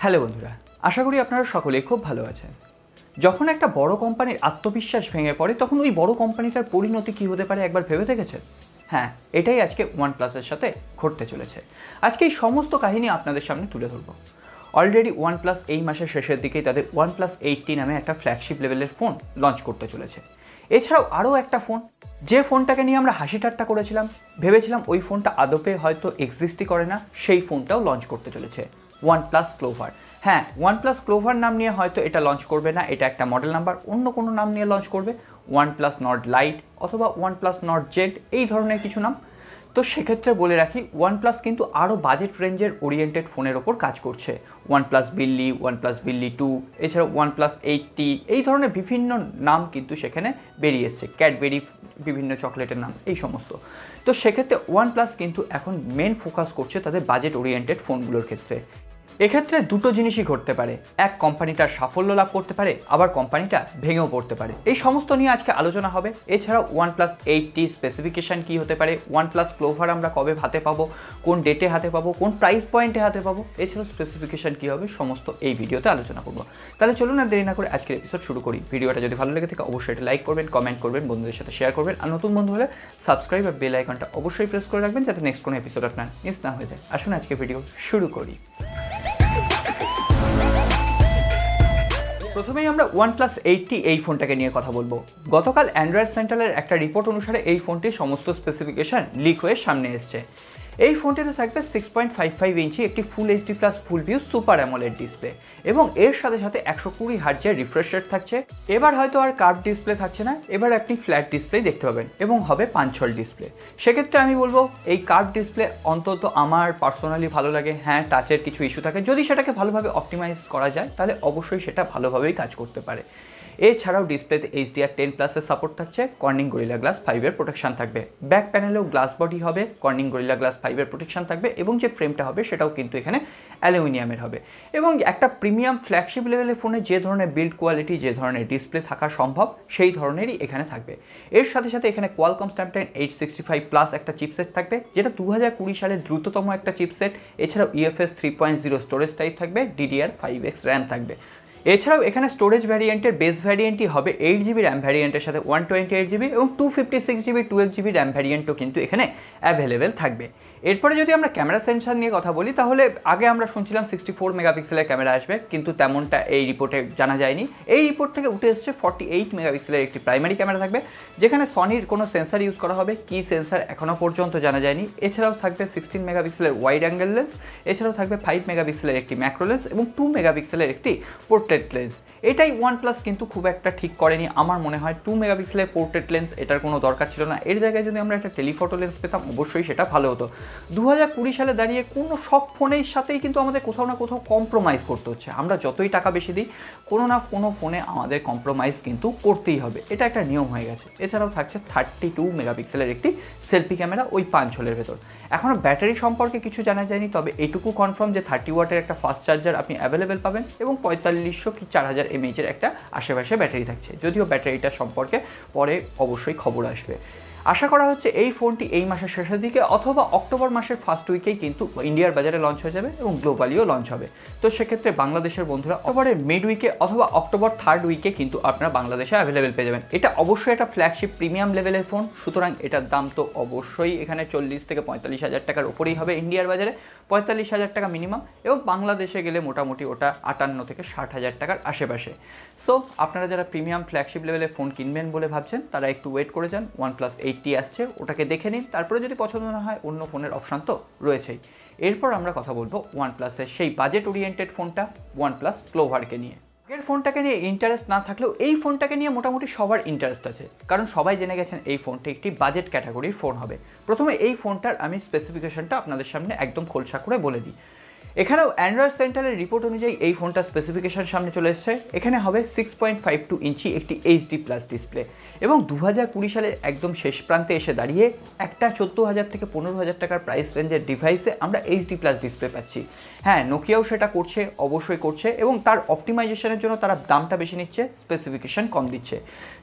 Hello বন্ধুরা, আশা করি আপনারা সকলেই খুব ভালো আছেন। যখন একটা বড় কোম্পানির আত্মবিশ্বাস ভেঙে পড়ে তখন ওই বড় কোম্পানিটার পরিণতি কী হতে পারে একবার ভেবে দেখেছেন? হ্যাঁ, এটাই আজকে ওয়ানপ্লাসের সাথে ঘটতে চলেছে। আজকে এই সমস্ত কাহিনী আপনাদের সামনে তুলে ধরবো। অলরেডি ওয়ানপ্লাস এই মাসের শেষের দিকেই তাদের ওয়ানপ্লাস 80 নামে একটা ফ্ল্যাগশিপ লেভেলের ফোন লঞ্চ করতে চলেছে। এছাড়াও আরও একটা ফোন, যে ফোনটাকে নিয়ে আমরা হাসি ঠাট্টা করেছিলাম, ভেবেছিলাম ওই ফোনটা আদপে হয়তো এক্সিস্টই করে না, সেই ফোনটাও লঞ্চ করতে চলেছে ওয়ানপ্লাস ক্লোভার। হ্যাঁ, ওয়ানপ্লাস ক্লোভার নাম নিয়ে হয়তো এটা লঞ্চ করবে না, এটা একটা মডেল নাম্বার, অন্য কোনো নাম নিয়ে লঞ্চ করবে, ওয়ানপ্লাস নট লাইট অথবা ওয়ানপ্লাস নট জেড, এই ধরনের কিছু নাম। তো সেক্ষেত্রে বলে রাখি, ওয়ানপ্লাস কিন্তু আরও বাজেট রেঞ্জের ওরিয়েন্টেড ফোনের ওপর কাজ করছে। ওয়ানপ্লাস বিল্লি, ওয়ানপ্লাস বিল্লি 2, এছাড়াও ওয়ানপ্লাস 80, এই ধরনের বিভিন্ন নাম কিন্তু সেখানে বেরিয়ে এসছে, ক্যাডবেরি, বিভিন্ন চকলেটের নাম, এই সমস্ত। তো সেক্ষেত্রে ওয়ানপ্লাস কিন্তু এখন মেন ফোকাস করছে তাদের বাজেট ওরিয়েন্টেড ফোনগুলোর ক্ষেত্রে। এক্ষেত্রে দুটো জিনিসই ঘটতে পারে, এক কোম্পানিটার সাফল্য লাভ করতে পারে, আবার কোম্পানিটা ভেঙেও পড়তে পারে। এই সমস্ত নিয়ে আজকে আলোচনা হবে। এছাড়াও ওয়ানপ্লাস 80 স্পেসিফিকেশান কী হতে পারে, ওয়ানপ্লাস ক্লোভার আমরা কবে হাতে পাবো, কোন ডেটে হাতে পাবো, কোন প্রাইস পয়েন্টে হাতে পাবো, এছাড়াও স্পেসিফিকেশান কী হবে, সমস্ত এই ভিডিওতে আলোচনা করবো। তাহলে চলুন আর দেরি না করে আজকের এপিসোড শুরু করি। ভিডিওটা যদি ভালো লেগে থাকে অবশ্যই এটা লাইক করবেন, কমেন্ট করবেন, বন্ধুদের সাথে শেয়ার করবেন, আর নতুন বন্ধু হলে সাবস্ক্রাইব আর বেল আইকনটা অবশ্যই প্রেস করে রাখবেন যাতে নেক্সট কোনো এপিসোড আপনার মিস না হয়ে যায়। আসুন আজকে ভিডিও শুরু করি। প্রথমেই আমরা ওয়ানপ্লাস 80 এই ফোনটাকে নিয়ে কথা বলবো। গতকাল অ্যান্ড্রয়েড সেন্ট্রালের একটা রিপোর্ট অনুসারে এই ফোনটির সমস্ত স্পেসিফিকেশান লিক হয়ে সামনে এসছে। এই ফোনটিতে থাকবে 6.55 ইঞ্চি একটি ফুল এইচডি প্লাস ফুল ভিউ সুপার অ্যামোলেড ডিসপ্লে, এবং এর সাথে সাথে 120 হার্টজের রিফ্রেশ রেট থাকছে। এবার হয়তো আর কার্ভ ডিসপ্লে থাকছে না, এবার আপনি ফ্ল্যাট ডিসপ্লে দেখতে পাবেন এবং হবে পাঞ্চল ডিসপ্লে। সেক্ষেত্রে আমি বলবো এই কার্ভ ডিসপ্লে অন্তত আমার পার্সোনালি ভালো লাগে। হ্যাঁ, টাচের কিছু ইস্যু থাকে, যদি সেটাকে ভালোভাবে অপটিমাইজ করা যায় তাহলে অবশ্যই সেটা ভালোভাবেই কাজ করতে পারে। এছাড়াও ডিসপ্লেতে HDR10+এর সাপোর্ট থাকছে, কর্নিং গরিলা গ্লাস 5-এর প্রোটেকশন থাকবে, ব্যাক প্যানেলেও গ্লাস বডি হবে, কর্নিং গরিলা গ্লাস 5-এর প্রোটেকশন থাকবে, এবং যে ফ্রেমটা হবে সেটাও কিন্তু এখানে অ্যালুমিনিয়ামের হবে। এবং একটা প্রিমিয়াম ফ্ল্যাগশিপ লেভেলের ফোনে যে ধরনের বিল্ড কোয়ালিটি, যে ধরনের ডিসপ্লে থাকা সম্ভব, সেই ধরনেরই এখানে থাকবে। এর সাথে সাথে এখানে কোয়ালকম স্ন্যাপড্রাগন 865+ একটা চিপসেট থাকবে, যেটা 2020 সালের দ্রুততম একটা চিপসেট। এছাড়াও UFS 3.0 স্টোরেজ টাইপ থাকবে, DDR5X র্যাম থাকবে। এছাড়াও এখানে স্টোরেজ ভ্যারিয়েন্টের বেস ভ্যারিয়েন্টই হবে 8GB র্যাম ভ্যারিয়েন্টের সাথে 128GB, এবং 256GB 12GB র্যাম ভ্যারিয়েন্টও কিন্তু এখানে অ্যাভেলেবেল থাকবে। এরপরে যদি আমরা ক্যামেরা সেন্সার নিয়ে কথা বলি, তাহলে আগে আমরা শুনছিলাম 64 মেগাপিক্সেলের ক্যামেরা আসবে, কিন্তু তেমনটা এই রিপোর্টে জানা যায়নি। এই রিপোর্ট থেকে উঠে এসছে 48 মেগাপিক্সেলের একটি প্রাইমারি ক্যামেরা থাকবে, যেখানে সনির কোনো সেন্সার ইউজ করা হবে, কি সেন্সার এখনও পর্যন্ত জানা যায়নি। এছাড়াও থাকবে 16 মেগাপিক্সেলের ওয়াইড অ্যাঙ্গেল লেন্স, এছাড়াও থাকবে 5 মেগাপিক্সেলের একটি ম্যাক্রো লেন্স এবং 2 মেগাপিক্সেলের একটি পোর্ট্রেট লেন্স। এটাই ওয়ানপ্লাস কিন্তু খুব একটা ঠিক করেনি আমার মনে হয়। 2 মেগাপিক্সেলের পোর্ট্রেট লেন্স এটার কোনো দরকার ছিল না, এর জায়গায় যদি আমরা একটা টেলিফটো লেন্স পেতাম অবশ্যই সেটা ভালো হতো। 2020 সালে দাঁড়িয়ে কোনো সব ফোনের সাথেই কিন্তু আমাদের কোথাও না কোথাও কম্প্রোমাইজ করতে হচ্ছে। আমরা যতই টাকা বেশি দিই, কোনো না কোনো ফোনে আমাদের কম্প্রোমাইজ কিন্তু করতেই হবে, এটা একটা নিয়ম হয়ে গেছে। এছাড়াও থাকছে 32 মেগাপিক্সেলের একটি সেলফি ক্যামেরা ওই 5 হোলের ভেতর। এখনও ব্যাটারি সম্পর্কে কিছু জানা যায়নি, তবে এটুকু কনফার্ম যে 30 ওয়াটের একটা ফাস্ট চার্জার আপনি অ্যাভেলেবেল পাবেন, এবং 4500 কি 4000 mAh-এর একটা আশেপাশে ব্যাটারি থাকছে, যদিও ব্যাটারিটা সম্পর্কে পরে অবশ্যই খবর আসবে। আশা করা হচ্ছে এই ফোনটি এই মাসের শেষের দিকে অথবা অক্টোবর মাসের ফার্স্ট উইকেই কিন্তু ইন্ডিয়ার বাজারে লঞ্চ হয়ে যাবে এবং গ্লোবালিও লঞ্চ হবে। তো সেক্ষেত্রে বাংলাদেশের বন্ধুরা অক্টোবরের মিড উইকে অথবা অক্টোবর 3rd উইকে কিন্তু আপনারা বাংলাদেশে অ্যাভেলেবেল পেয়ে যাবেন। এটা অবশ্যই একটা ফ্ল্যাগশিপ প্রিমিয়াম লেভেলের ফোন, সুতরাং এটার দাম তো অবশ্যই এখানে 40 থেকে 45 হাজার টাকার উপরেই হবে ইন্ডিয়ার বাজারে, 45 হাজার টাকা মিনিমাম, এবং বাংলাদেশে গেলে মোটামুটি ওটা 58 থেকে 60 হাজার টাকার আশেপাশে। সো আপনারা যারা প্রিমিয়াম ফ্ল্যাগশিপ লেভেলের ফোন কিনবেন বলে ভাবছেন, তারা একটু ওয়েট করে যান। ওয়ানপ্লাস 80 আসছে, ওটাকে দেখে নিন, তারপরে যদি পছন্দ না হয় অন্য ফোনের অপশান তো রয়েছেই। এরপর আমরা কথা বলবো ওয়ানপ্লাসের সেই বাজেট ওরিয়েন্টেড ফোনটা ওয়ানপ্লাস ক্লোভারকে নিয়ে। আগের ফোনটাকে নিয়ে ইন্টারেস্ট না থাকলেও এই ফোনটাকে নিয়ে মোটামুটি সবার ইন্টারেস্ট আছে, কারণ সবাই জেনে গেছেন এই ফোনটি একটি বাজেট ক্যাটাগরির ফোন হবে। প্রথমে এই ফোনটার আমি স্পেসিফিকেশনটা আপনাদের সামনে একদম খোলসা করে বলে দিই। এখানেও অ্যান্ড্রয়েড সেন্টারের রিপোর্ট অনুযায়ী এই ফোনটার স্পেসিফিকেশন সামনে চলে এসেছে। এখানে হবে 6.52 ইঞ্চি একটি HD+ ডিসপ্লে, এবং 2020 সালের একদম শেষ প্রান্তে এসে দাঁড়িয়ে একটা 14,000 থেকে 15,000 টাকার প্রাইস রেঞ্জের ডিভাইসে আমরা HD+ ডিসপ্লে পাচ্ছি। হ্যাঁ, নোকিয়াও সেটা করছে, অবশ্যই করছে, এবং তার অপটিমাইজেশনের জন্য তারা দামটা বেশি নিচ্ছে, স্পেসিফিকেশন কম দিচ্ছে।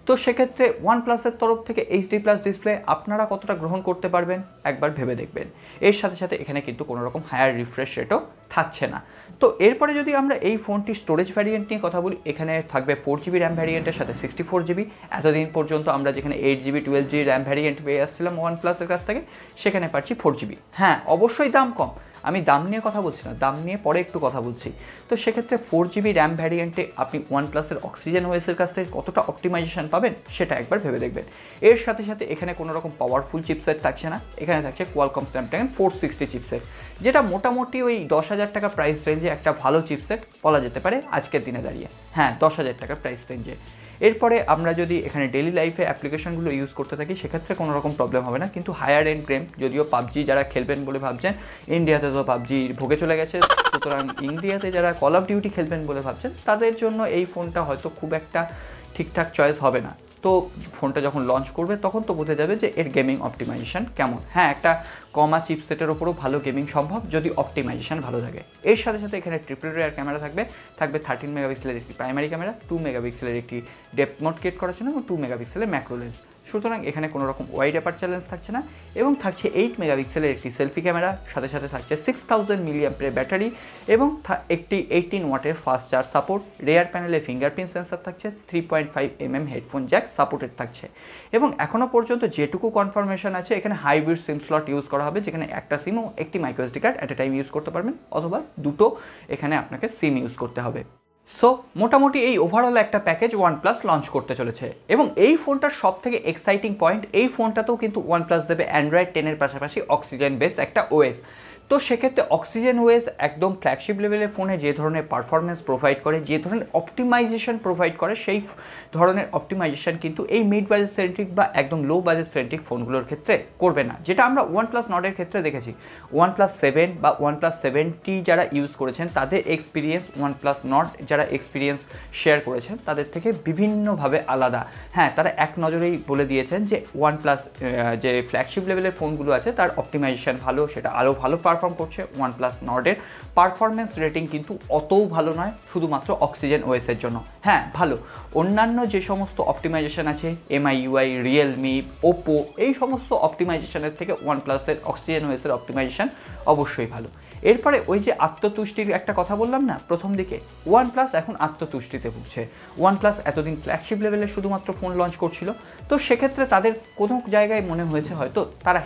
তো সেক্ষেত্রে ওয়ানপ্লাসের তরফ থেকে HD+ ডিসপ্লে আপনারা কতটা গ্রহণ করতে পারবেন একবার ভেবে দেখবেন। এর সাথে সাথে এখানে কিন্তু কোনো রকম হায়ার রিফ্রেশ রেটও থাকছে না। তো এরপরে যদি আমরা এই ফোনটির স্টোরেজ ভ্যারিয়েন্ট নিয়ে কথা বলি, এখানে থাকবে 4GB র্যাম ভ্যারিয়েন্টের সাথে 64GB। এতদিন পর্যন্ত আমরা যেখানে 8GB 12GB র্যাম ভ্যারিয়েন্ট পেয়ে আসছিলাম ওয়ানপ্লাসের কাছ থেকে, সেখানে পাচ্ছি 4GB। হ্যাঁ, অবশ্যই দাম কম, আমি দাম নিয়ে কথা বলছি না, দাম নিয়ে পরে একটু কথা বলছি। তো সেক্ষেত্রে 4GB র্যাম ভ্যারিয়েন্টে আপনি ওয়ানপ্লাসের অক্সিজেন ওএসের কাছ থেকে কতটা অপটিমাইজেশন পাবেন সেটা একবার ভেবে দেখবেন। এর সাথে সাথে এখানে কোনো রকম পাওয়ারফুল চিপসেট থাকছে না, এখানে থাকছে কোয়ালকম স্ন্যাপড্রাগন 460 চিপসেট, যেটা মোটামুটি ওই 10,000 টাকা প্রাইস রেঞ্জে একটা ভালো চিপসেট বলা যেতে পারে আজকের দিনে দাঁড়িয়ে। হ্যাঁ, 10,000 টাকা প্রাইস রেঞ্জে। এরপরে আমরা যদি এখানে ডেলি লাইফে অ্যাপ্লিকেশনগুলো ইউজ করতে থাকি সেক্ষেত্রে কোনো রকম প্রবলেম হবে না, কিন্তু হায়ার এন্ড গেম, যদিও পাবজি যারা খেলবেন বলে ভাবছেন, ইন্ডিয়াতে তো পাবজি ভোগে চলে গেছে, সুতরাং ইন্ডিয়াতে যারা কল অফ ডিউটি খেলবেন বলে ভাবছেন তাদের জন্য এই ফোনটা হয়তো খুব একটা ঠিকঠাক চয়েস হবে না। তো ফোনটা যখন লঞ্চ করবে তখন তো বোঝা যাবে যে এর গেমিং অপটিমাইজেশন কেমন। হ্যাঁ, একটা কমা চিপসেটের ওপরও ভালো গেমিং সম্ভব যদি অপটিমাইজেশন ভালো থাকে। এর সাথে সাথে এখানে ট্রিপল রেয়ার ক্যামেরা থাকবে 13 মেগাপিক্সেলের একটি প্রাইমারি ক্যামেরা, 2 মেগাপিক্সেলের একটি ডেপথ মোড ক্রিয়েট করার জন্য এবং 2 মেগাপিক্সেলের ম্যাক্রো লেন্স। সুতরাং এখানে কোনো রকম ওয়াইড অ্যাপারচার লেন্স থাকছে না, এবং থাকছে 8 মেগাপিক্সেলের একটি সেলফি ক্যামেরা, সাথে সাথে থাকছে 6000 মিলিঅ্যাম্পের ব্যাটারি এবং একটি 18 ওয়াটের ফাস্ট চার্জ সাপোর্ট। রেয়ার প্যানেলে ফিঙ্গারপ্রিন্ট সেন্সর থাকছে, 3.5mm হেডফোন জ্যাক সাপোর্টেড থাকছে, এবং এখনও পর্যন্ত যেটুকু কনফার্মেশন আছে এখানে হাইব্রিড সিম স্লট ইউজ করা হবে, যেখানে একটা সিম ও একটি microSD card at a time use করতে পারবেন, অথবা দুটো এখানে আপনাকে সিম ইউজ করতে হবে। সো মোটামুটি এই ওভারঅল একটা প্যাকেজ ওয়ানপ্লাস লঞ্চ করতে চলেছে, এবং এই ফোনটার সব থেকে এক্সাইটিং পয়েন্ট, এই ফোনটাতেও কিন্তু ওয়ানপ্লাস দেবে অ্যান্ড্রয়েড 10-এর পাশাপাশি অক্সিজেন বেস একটা ওএস। তো সেক্ষেত্রে অক্সিজেন ওএস একদম ফ্ল্যাগশিপ লেভেলের ফোনে যে ধরনের পারফরমেন্স প্রোভাইড করে, যে ধরনের অপটিমাইজেশন প্রোভাইড করে, সেই ধরনের অপটিমাইজেশন কিন্তু এই মিড বাজেট সেন্ট্রিক বা একদম লো বাজেট সেন্ট্রিক ফোনগুলোর ক্ষেত্রে করবে না, যেটা আমরা ওয়ানপ্লাস নটের ক্ষেত্রে দেখেছি। ওয়ানপ্লাস 7 বা ওয়ানপ্লাস 7T যারা ইউজ করেছেন তাদের এক্সপিরিয়েন্স ওয়ানপ্লাস নট যারা এক্সপিরিয়েন্স শেয়ার করেছেন তাদের থেকে বিভিন্নভাবে আলাদা। হ্যাঁ, তারা এক নজরেই বলে দিয়েছেন যে ওয়ানপ্লাস যে ফ্ল্যাগশিপ লেভেলের ফোনগুলো আছে তার অপটিমাইজেশন ভালো, সেটা আরও ভালো পারফর্ম করছে। ওয়ানপ্লাস নটের পারফরমেন্স রেটিং কিন্তু অতও ভালো নয় শুধুমাত্র অক্সিজেন ওএসের জন্য। হ্যাঁ, ভালো অন্যান্য যে সমস্ত অপটিমাইজেশন আছে, MIUI, রিয়েলমি, ওপো, এই সমস্ত অপটিমাইজেশনের থেকে ওয়ানপ্লাসের অক্সিজেন ওএসের অপটিমাইজেশন অবশ্যই ভালো। এরপরে ওই যে আত্মতুষ্টির একটা কথা বললাম না প্রথম দিকে, ওয়ানপ্লাস এখন আত্মতুষ্টিতে ভুগছে। ওয়ানপ্লাস এতদিন ফ্ল্যাগশিপ লেভেলে শুধুমাত্র ফোন লঞ্চ করছিল, তো সেক্ষেত্রে তাদের কোনো জায়গায় মনে হয়েছে হয়তো তারা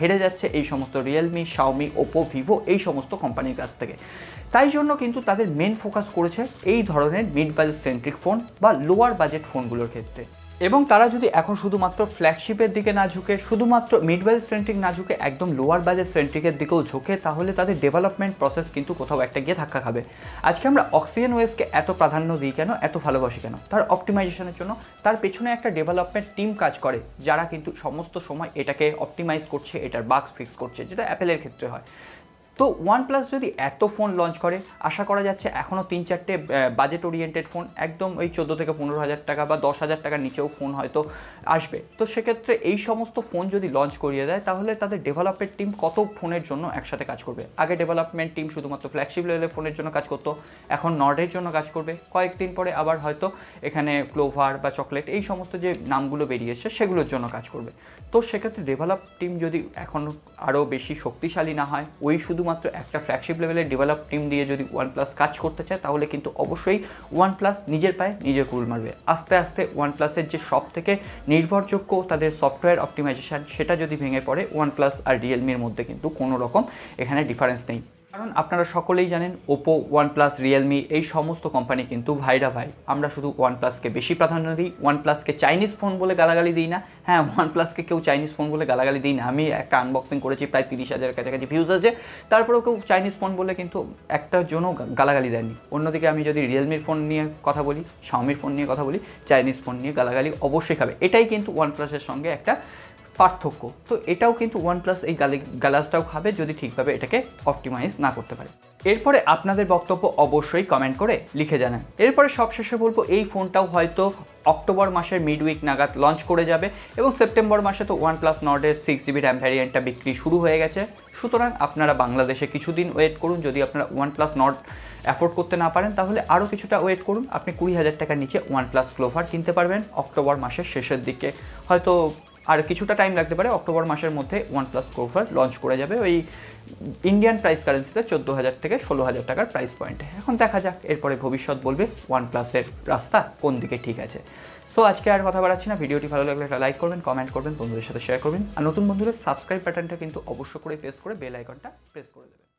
হেরে যাচ্ছে এই সমস্ত রিয়েলমি, শাওমি, ওপো, ভিভো এই সমস্ত কোম্পানির কাছ থেকে। তাই জন্য কিন্তু তাদের মেন ফোকাস করেছে এই ধরনের মিড বাজেট সেন্ট্রিক ফোন বা লোয়ার বাজেট ফোনগুলোর ক্ষেত্রে। এবং তারা যদি এখন শুধুমাত্র ফ্ল্যাগশিপের দিকে না ঝুঁকে, শুধুমাত্র মিড বাজেট সেন্ট্রিক না ঝুঁকে একদম লোয়ার বাজেট সেন্ট্রিকের দিকেও ঝুঁকে, তাহলে তাদের ডেভেলপমেন্ট প্রসেস কিন্তু কোথাও একটা গিয়ে ধাক্কা খাবে। আজকে আমরা অক্সিজেন ওএসকে এত প্রাধান্য দিই কেন, এত ভালোবাসি কেন? তার অপটিমাইজেশনের জন্য। তার পেছনে একটা ডেভেলপমেন্ট টিম কাজ করে যারা কিন্তু সমস্ত সময় এটাকে অপটিমাইজ করছে, এটার বাগস ফিক্স করছে, যেটা অ্যাপেলের ক্ষেত্রে হয়। তো ওয়ানপ্লাস যদি এত ফোন লঞ্চ করে, আশা করা যাচ্ছে এখনও 3-4টে বাজেট ওরিয়েন্টেড ফোন একদম ওই 14 থেকে 15,000 টাকা বা 10,000 টাকার নিচেও ফোন হয়তো আসবে। তো সেক্ষেত্রে এই সমস্ত ফোন যদি লঞ্চ করিয়ে দেয় তাহলে তাদের ডেভেলপমেন্ট টিম কত ফোনের জন্য একসাথে কাজ করবে। আগে ডেভেলপমেন্ট টিম শুধুমাত্র ফ্ল্যাগশিপ লেভেলের ফোনের জন্য কাজ করতো, এখন নর্ডের জন্য কাজ করবে, কয়েকদিন পরে আবার হয়তো এখানে ক্লোভার বা চকলেট এই সমস্ত যে নামগুলো বেরিয়েছে সেগুলোর জন্য কাজ করবে। তো সেক্ষেত্রে ডেভেলপ টিম যদি এখন আরও বেশি শক্তিশালী না হয়, ওই শুধুমাত্র একটা ফ্ল্যাগশিপ লেভেলের ডেভেলপ টিম দিয়ে যদি ওয়ানপ্লাস কাজ করতে চায়, তাহলে কিন্তু অবশ্যই ওয়ানপ্লাস নিজের পায়ে নিজে কুড়ুল মারবে। আস্তে আস্তে ওয়ানপ্লাসের যে সব থেকে নির্ভরযোগ্য তাদের সফটওয়্যার অপটিমাইজেশন, সেটা যদি ভেঙে পড়ে, ওয়ানপ্লাস আর রিয়েলমির মধ্যে কিন্তু কোনো রকম এখানে ডিফারেন্স নেই। কারণ আপনারা সকলেই জানেন ওপো, ওয়ানপ্লাস, রিয়েলমি এই সমস্ত কোম্পানি কিন্তু ভাইরা ভাই। আমরা শুধু ওয়ানপ্লাসকে বেশি প্রাধান্য দিই, ওয়ানপ্লাসকে চাইনিজ ফোন বলে গালাগালি দিই না। হ্যাঁ, ওয়ানপ্লাসকে কেউ চাইনিজ ফোন বলে গালাগালি দিই না। আমি একটা আনবক্সিং করেছি, প্রায় 30,000 কাছাকাছি ভিউজ আছে, তারপরেও কেউ চাইনিজ ফোন বলে কিন্তু একটা জনও গালাগালি দেয়নি। অন্যদিকে আমি যদি রিয়েলমির ফোন নিয়ে কথা বলি, শাওমির ফোন নিয়ে কথা বলি, চাইনিজ ফোন নিয়ে গালাগালি অবশ্যই খাবে। এটাই কিন্তু ওয়ানপ্লাসের সঙ্গে একটা পার্থক্য। তো এটাও কিন্তু ওয়ানপ্লাস এই গালাসটাও খাবে যদি ঠিকভাবে এটাকে অপটিমাইজ না করতে পারে। এরপরে আপনাদের বক্তব্য অবশ্যই কমেন্ট করে লিখে জানান। এরপরে সবশেষে বলবো, এই ফোনটাও হয়তো অক্টোবর মাসের মিড উইক নাগাদ লঞ্চ করে যাবে, এবং সেপ্টেম্বর মাসে তো ওয়ানপ্লাস নটের 6GB র্যাম ভ্যারিয়েন্টটা বিক্রি শুরু হয়ে গেছে। সুতরাং আপনারা বাংলাদেশে কিছুদিন ওয়েট করুন। যদি আপনারা ওয়ানপ্লাস নট অ্যাফোর্ড করতে না পারেন তাহলে আরও কিছুটা ওয়েট করুন। আপনি 20,000 টাকার নিচে ওয়ানপ্লাস ক্লোভার কিনতে পারবেন অক্টোবর মাসের শেষের দিকে, হয়তো আর কিছুটা টাইম লাগতে পারে, অক্টোবর মাসের মধ্যে OnePlus Clover লঞ্চ করে যাবে ওই ইন্ডিয়ান প্রাইস কারেন্সিতে 14,000 থেকে 16,000 টাকার প্রাইস পয়েন্টে। এখন দেখা যাক এরপরে ভবিষ্যৎ বলবে OnePlus-এর রাস্তা কোন দিকে ঠিক আছে। সো আজকে আর কথা বাড়াচ্ছি না, ভিডিওটি ভালো লাগলে একটা লাইক করবেন, কমেন্ট করবেন, বন্ধুদের সাথে শেয়ার করবেন, আর নতুন বন্ধুদের সাবস্ক্রাইব বাটনটা কিন্তু অবশ্য করে প্রেস করে বেল আইকনটা প্রেস করে দেবেন।